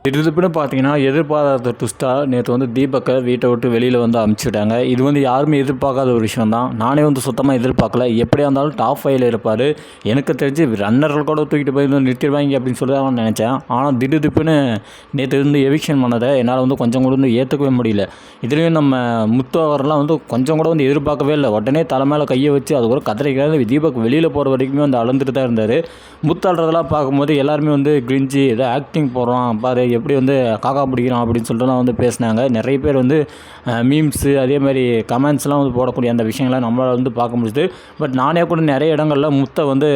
திடுதிப்புன்னு பார்த்தீங்கன்னா, எதிர்பாராத ட்விஸ்ட்டாக நேற்று வந்து தீபக்கை வீட்டை விட்டு வெளியில் வந்து அனுப்பிச்சுட்டாங்க. இது வந்து யாருமே எதிர்பார்க்காத ஒரு விஷயம் தான். நானே வந்து சுத்தமாக எதிர்பார்க்கல. எப்படியா இருந்தாலும் டாப் 5ல இருப்பார். எனக்கு தெரிஞ்சு ரன்னர்கள் கூட தூக்கிட்டு போய் வந்து நிறுத்திடுவாங்க அப்படின்னு சொல்லி தான் நினச்சேன். ஆனால் திடுதிப்புன்னு நேற்று வந்து எவிக்ஷன் பண்ணதை என்னால் வந்து கொஞ்சம் கூட வந்து ஏற்றுக்கவே முடியல. இதுலேயும் நம்ம முத்து அவரெலாம் வந்து கொஞ்சம் கூட வந்து எதிர்பார்க்கவே இல்லை. உடனே தலை மேலே கையை வச்சு அது கூட கத்திரிக்காக தீபக் வெளியில் போகிற வரைக்குமே வந்து அளந்துட்டு தான் இருந்தார். முத்தாடுறதெல்லாம் பார்க்கும்போது எல்லாருமே வந்து கிரிஞ்சி ஏதோ ஆக்டிங் போடுறான் பாரு, எப்படி வந்து காக்கா பிடிக்கிறான் அப்படின்னு சொல்லிட்டுலாம் வந்து பேசினாங்க. நிறைய பேர் வந்து மீம்ஸு அதேமாதிரி கமெண்ட்ஸ்லாம் வந்து போடக்கூடிய அந்த விஷயங்கள்லாம் நம்மளால் வந்து பார்க்க முடியுது. பட் நானே கூட நிறைய இடங்களில் முத்தை வந்து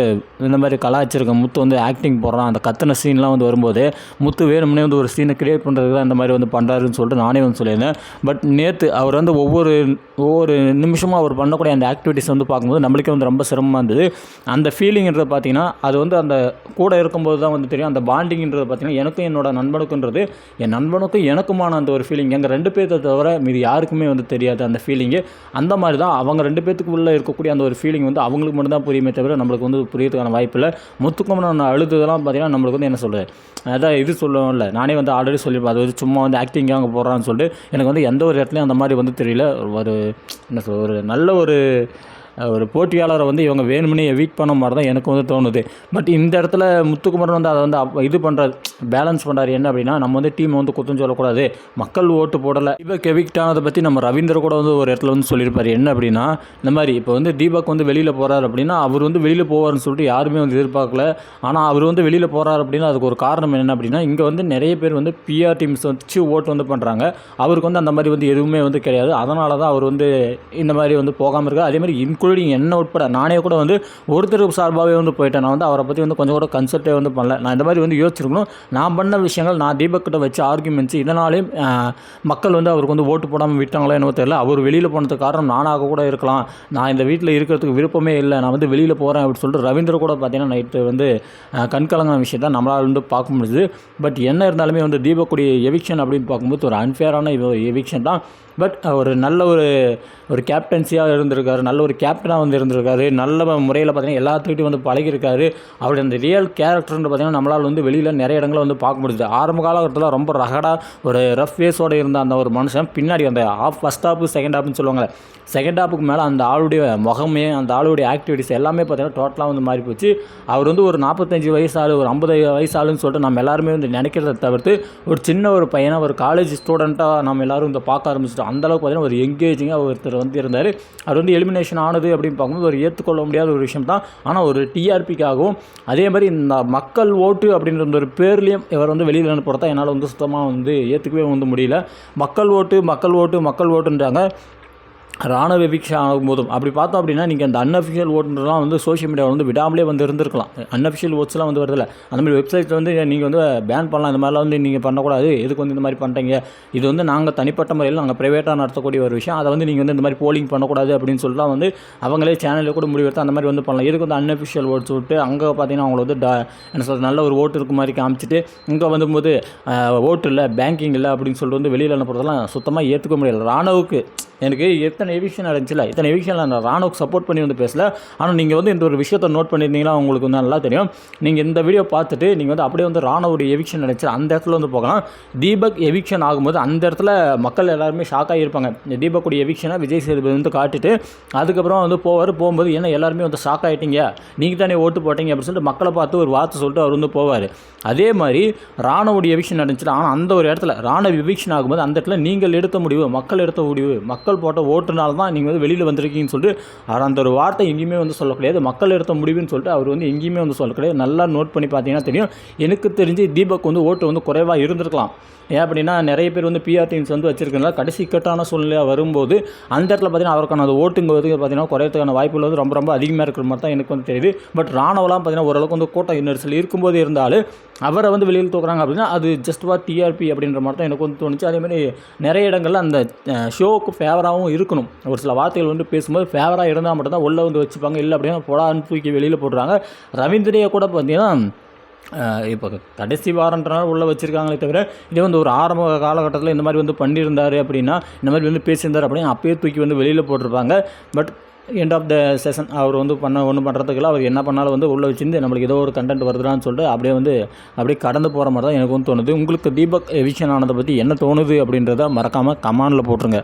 இந்த மாதிரி கலாய்ச்சிருக்கேன். முத்து வந்து ஆக்டிங் போடுறான், அந்த கத்தின சீன்லாம் வந்து வரும்போது முத்து வேணும்னே வந்து ஒரு சீனை கிரியேட் பண்ணுறதுக்கு தான் இந்த மாதிரி வந்து பண்ணுறாருன்னு சொல்லிட்டு நானே வந்து சொல்லியிருந்தேன். பட் நேற்று அவர் வந்து ஒவ்வொரு நிமிஷமும் அவர் பண்ணக்கூடிய அந்த ஆக்டிவிட்டிஸ் வந்து பார்க்கும்போது நம்மளுக்கே வந்து ரொம்ப சிரமமாக இருந்தது. அந்த ஃபீலிங்கிறது பார்த்திங்கன்னா அது வந்து அந்த கூட இருக்கும்போது தான் வந்து தெரியும். அந்த பாண்டிங்கிறது பார்த்திங்கன்னா எனக்கும் என்னோட நண்பனுக்குன்றது, என் நண்பனுக்கும் எனக்குமான அந்த ஒரு ஃபீலிங் எங்கள் 2 பேர்த்தை தவிர மீது யாருக்குமே வந்து தெரியாது அந்த ஃபீலிங்கு. அந்த மாதிரி தான் அவங்க 2 பேர்த்துக்குள்ளே இருக்கக்கூடிய அந்த ஒரு ஃபீலிங் வந்து அவங்களுக்கு மட்டும் தான் புரியுமே தவிர நம்மளுக்கு வந்து புரியறதுக்கான வாய்ப்பு இல்லை. முத்துக்கும் நான் அழுதுதெல்லாம் பார்த்திங்கன்னா நம்மளுக்கு வந்து என்ன சொல்கிறது, அதான் இது சொல்லுவோம்ல, நானே வந்து ஆல்ரெடி சொல்லியிருப்பேன். அது வந்து சும்மா வந்து ஆக்டிங்காக அங்கே போடுறான்னு சொல்லிட்டு எனக்கு வந்து எந்த ஒரு இடத்துலையும் அந்த மாதிரி வந்து தெரியல. ஒரு என்ன சொல், ஒரு நல்ல ஒரு போட்டியாளரை வந்து இவங்க வேணும்னே எவிக் பண்ண மாதிரி தான் எனக்கு வந்து தோணுது. பட் இந்த இடத்துல முத்துக்குமரன் வந்து அதை வந்து இது பண்ணுறாரு, பேலன்ஸ் பண்ணுறாரு. என்ன அப்படின்னா, நம்ம வந்து டீமை வந்து குத்தம் சொல்லக்கூடாது, மக்கள் ஓட்டு போடலை. தீபக் எவிக்ட் ஆனதை பற்றி நம்ம ரவீந்தர் கூட வந்து ஒரு இடத்துல வந்து சொல்லியிருப்பார். என்ன அப்படின்னா, இந்த மாதிரி இப்போ வந்து தீபக் வந்து வெளியில் போகிறார் அப்படின்னா அவர் வந்து வெளியில் போவார்னு சொல்லிட்டு யாருமே வந்து எதிர்பார்க்கல. ஆனால் அவர் வந்து வெளியில் போகிறார் அப்படின்னா அதுக்கு ஒரு காரணம் என்ன அப்படின்னா, இங்கே வந்து நிறைய பேர் வந்து பிஆர் டீம்ஸ் வச்சு ஓட்டு வந்து பண்ணுறாங்க. அவருக்கு வந்து அந்த மாதிரி வந்து எதுவுமே வந்து கிடையாது. அதனால தான் அவர் வந்து இந்த மாதிரி வந்து போகாமல் இருக்கார். அதே மாதிரி இன்க்ளூடிங் என்ன உட்பட நானே கூட வந்து ஒருத்தருக்கு சார்பாகவே வந்து போயிட்டேன். நான் வந்து அவரை பற்றி வந்து கொஞ்சம் கூட கன்சல்ட்டே வந்து பண்ணல. நான் இந்த மாதிரி வந்து யோசிச்சிருக்கணும். நான் பண்ண விஷயங்கள், நான் தீபக் கிட்ட வச்ச ஆர்குமெண்ட்ஸ், இதனாலே மக்கள் வந்து அவருக்கு வந்து ஓட்டு போடாமல் விட்டாங்களோ என்னவோ தெரியல. அவர் வெளியில் போனதுக்கு காரணம் நானாக கூட இருக்கலாம். நான் இந்த வீட்டில் இருக்கிறதுக்கு விருப்பமே இல்லை, நான் வந்து வெளியில் போகிறேன் அப்படின்னு சொல்லிட்டு ரவீந்தர் கூட பார்த்தீங்கன்னா நைட்டு வந்து கண்கலங்கின விஷயத்தை நம்மளால் வந்து பார்க்க முடியுது. பட் என்ன இருந்தாலுமே வந்து தீபக்குடைய எவிக்ஷன் அப்படின்னு பார்க்கும்போது ஒரு அன்ஃபேரான எவிக்ஷன் தான். பட் ஒரு நல்ல ஒரு கேப்டன்சியாக இருந்திருக்காரு, நல்ல ஒரு கேப்டனாக வந்து இருந்திருக்காரு, நல்ல முறையில் பார்த்திங்கன்னா எல்லாத்துக்கிட்டையும் வந்து பழகியிருக்காரு. அவருடைய அந்த ரியல் கேரக்டர்னு பார்த்திங்கன்னா நம்மளால் வந்து வெளியில் நிறைய இடங்களில் வந்து பார்க்க முடியுது. ஆரம்ப காலகட்டத்தில் ரொம்ப ரகடாக ஒரு ரஃப் ஃபேஸோடு இருந்த அந்த ஒரு மனுஷன் பின்னாடி அந்த ஃபஸ்ட் ஹாஃபு செகண்ட் ஹாஃப்னு சொல்லுவாங்க, செகண்ட் ஹாஃபுக்கு மேலே அந்த ஆளுடைய முகமே, அந்த ஆளுடைய ஆக்டிவிட்டிஸ் எல்லாமே பார்த்திங்கன்னா டோட்டலாக வந்து மாறி போச்சு. அவர் வந்து ஒரு 45 வயசு ஆள், ஒரு 50 வயசு ஆளுன்னு சொல்லிட்டு நம்ம எல்லாருமே வந்து நினைக்கிறத தவிர்த்து ஒரு சின்ன ஒரு பையனாக, ஒரு காலேஜ் ஸ்டூடெண்ட்டாக நம்ம எல்லோரும் வந்து பார்க்க ஆரம்பிச்சிட்டோம். அந்தளவுக்கு பார்த்திங்கன்னா ஒரு எங்கேஜிங்காக ஒருத்தர் வந்து இருந்தார். அவர் வந்து எலிமினேஷன் ஆனது அப்படின்னு பார்க்கும்போது ஒரு ஏற்றுக்கொள்ள முடியாத ஒரு விஷயம் தான். ஆனால் ஒரு டிஆர்பிக்காகவும் அதே மாதிரி இந்த மக்கள் ஓட்டு அப்படின்ற ஒரு பேர்லேயும் இவர் வந்து வெளியில் அனுப்புறதா என்னால் வந்து சுத்தமாக வந்து ஏற்றுக்கவே வந்து முடியல. மக்கள் ஓட்டுன்றாங்க. ராணுவ எவிக்ஷன் ஆகும்போதும் அப்படி பார்த்தோம் அப்படின்னா நீங்கள் அந்த அன்அஃபிஷியல் ஓட்டுலாம் வந்து சோஷியல் மீடியாவில் வந்து விடாமலே வந்து இருந்திருக்கலாம். அன்அஃபிஷியல் ஓட்ஸ்லாம் வந்து வருதில்ல, அந்த மாதிரி வெப்சைட்டில் வந்து நீங்கள் வந்து பேன் பண்ணலாம். இந்த மாதிரிலாம் வந்து நீங்கள் பண்ணக்கூடாது, எதுக்கு வந்து இந்த மாதிரி பண்ணுறீங்க, இது வந்து நாங்கள் தனிப்பட்ட முறையில் நாங்கள் ப்ரைவேட்டாக நடத்தக்கூடிய ஒரு விஷயம், அதை வந்து நீங்கள் வந்து இந்த மாதிரி போலிங் பண்ணக்கூடாது அப்படின்னு சொல்லிட்டு வந்து அவங்களே சேனலில் கூட முடிவெடுத்து அந்த மாதிரி வந்து பண்ணலாம். எதுக்கு வந்து அன்அஃபிஷியல் ஓட்ஸ் விட்டு அங்கே பார்த்தீங்கன்னா அவங்கள வந்து என்ன சொல்கிறது, நல்ல ஒரு ஓட்டு இருக்க மாதிரி காமிச்சிட்டு இங்கே வந்தும்போது ஓட்டு இல்லை, பேங்கிங் இல்லை அப்படின்னு சொல்லிட்டு வந்து வெளியில் அனுப்புறதெல்லாம் சுத்தமாக ஏற்றுக்க முடியல. ராணுவுக்கு எனக்கு எத்தனை எவிக்ஷன் நடந்துச்சுல, இத்தனை எவிக்ஷனில் நான் ராணுவுக்கு சப்போர்ட் பண்ணி வந்து பேசல. ஆனால் நீங்கள் வந்து இந்த ஒரு விஷயத்தை நோட் பண்ணியிருந்தீங்கன்னா உங்களுக்கு வந்து நல்லா தெரியும். நீங்கள் இந்த வீடியோ பார்த்துட்டு நீங்கள் வந்து அப்படியே வந்து ராணுவோடைய எவிக்ஷன் நடந்துச்சு அந்த இடத்துல வந்து போகலாம். தீபக் எவிக்ஷன் ஆகும்போது அந்த இடத்துல மக்கள் எல்லாருமே ஷாக்காக இருப்பாங்க. இந்த தீபக்குடைய எவிக்ஷனை விஜய் சேதுபதி வந்து காட்டிட்டு அதுக்கப்புறம் வந்து போகும்போது ஏன்னா எல்லாருமே வந்து ஷாக் ஆகிட்டீங்க, நீங்கள் தானே ஓட்டு போட்டீங்க அப்படின்னு சொல்லிட்டு மக்களை பார்த்து ஒரு வார்த்தை சொல்லிட்டு அவர் வந்து போவார். அதே மாதிரி ராணுவோடைய எவிக்ஷன் நடந்துச்சு. ஆனால் அந்த ஒரு இடத்துல ராணுவ எவிக்ஷன் ஆகும்போது அந்த இடத்துல நீங்கள் எடுத்த முடிவு, மக்கள் எடுத்த முடிவு, மக்கள் போட்ட ஓட்டுனால தான் நீங்கள் வந்து வெளியில் வந்திருக்கீங்கன்னு சொல்லிட்டு அந்த ஒரு வார்த்தை எங்கேயுமே வந்து சொல்லக்கூடாது. மக்கள் எடுத்த முடிவுன்னு சொல்லிட்டு அவர் வந்து எங்கேயுமே வந்து சொல்லக்கூடாது. நல்லா நோட் பண்ணி பார்த்தீங்கன்னா தெரியும். எனக்கு தெரிஞ்சு தீபக் வந்து ஓட்டு வந்து குறைவாக இருந்திருக்கலாம். ஏன் அப்படின்னா நிறைய பேர் வந்து பிஆர் டீம்ஸ் வந்து வச்சுருக்கனால கடைசி கட்டான சூழ்நிலையாக வரும்போது அந்த இடத்துல பார்த்திங்கன்னா அவருக்கான அது ஓட்டுங்க வந்து பார்த்திங்கன்னா குறையத்துக்கான வாய்ப்புகள் வந்து ரொம்ப ரொம்ப அதிகமாக இருக்கிற மாதிரி தான் எனக்கு வந்து தெரியுது. பட் ராணுவலாம் பார்த்திங்கன்னா ஓரளவுக்கு வந்து கூட்டம் நெரிசல் இருக்கும்போது இருந்தாலும் அவரை வந்து வெளியில் தூக்குறாங்க அப்படின்னா அது ஜஸ்ட் டிஆர்பி அப்படின்ற மாதிரி தான் எனக்கு வந்து தோணுச்சு. அதேமாதிரி நிறைய இடங்களில் அந்த ஷோவுக்கு ஃபேவராகவும் இருக்கணும். ஒரு சில வார்த்தைகள் வந்து பேசும்போது ஃபேவராக இருந்தால் மட்டும் தான் உள்ளே வந்து வச்சுப்பாங்க. இல்லை அப்படின்னா பொடான்னு தூக்கி வெளியில் போடுறாங்க. ரவீந்திரியை கூட பார்த்திங்கன்னா இப்போ கடைசி வாரன்றனால உள்ளே வச்சுருக்காங்களே தவிர இதே வந்து ஒரு ஆரம்ப காலகட்டத்தில் இந்த மாதிரி வந்து பண்ணியிருந்தார் அப்படின்னா, இந்த மாதிரி வந்து பேசியிருந்தார் அப்படின்னா அப்பயே தூக்கி வந்து வெளியில் போட்டிருப்பாங்க. But end of the session அவர் வந்து ஒன்றும் பண்ணுறதுக்குள்ள அவர் என்ன பண்ணாலும் வந்து உள்ளே வச்சிருந்து நம்மளுக்கு ஏதோ ஒரு கண்டென்ட் வருதுடான்னு சொல்லிட்டு அப்படியே கடந்து போகிற மாதிரி தான் எனக்கு வந்து தோணுது. உங்களுக்கு தீபக் எவிக்ஷன் ஆனதை பற்றி என்ன தோணுது அப்படின்றத மறக்காமல் கமெண்டில் போட்டுருங்க.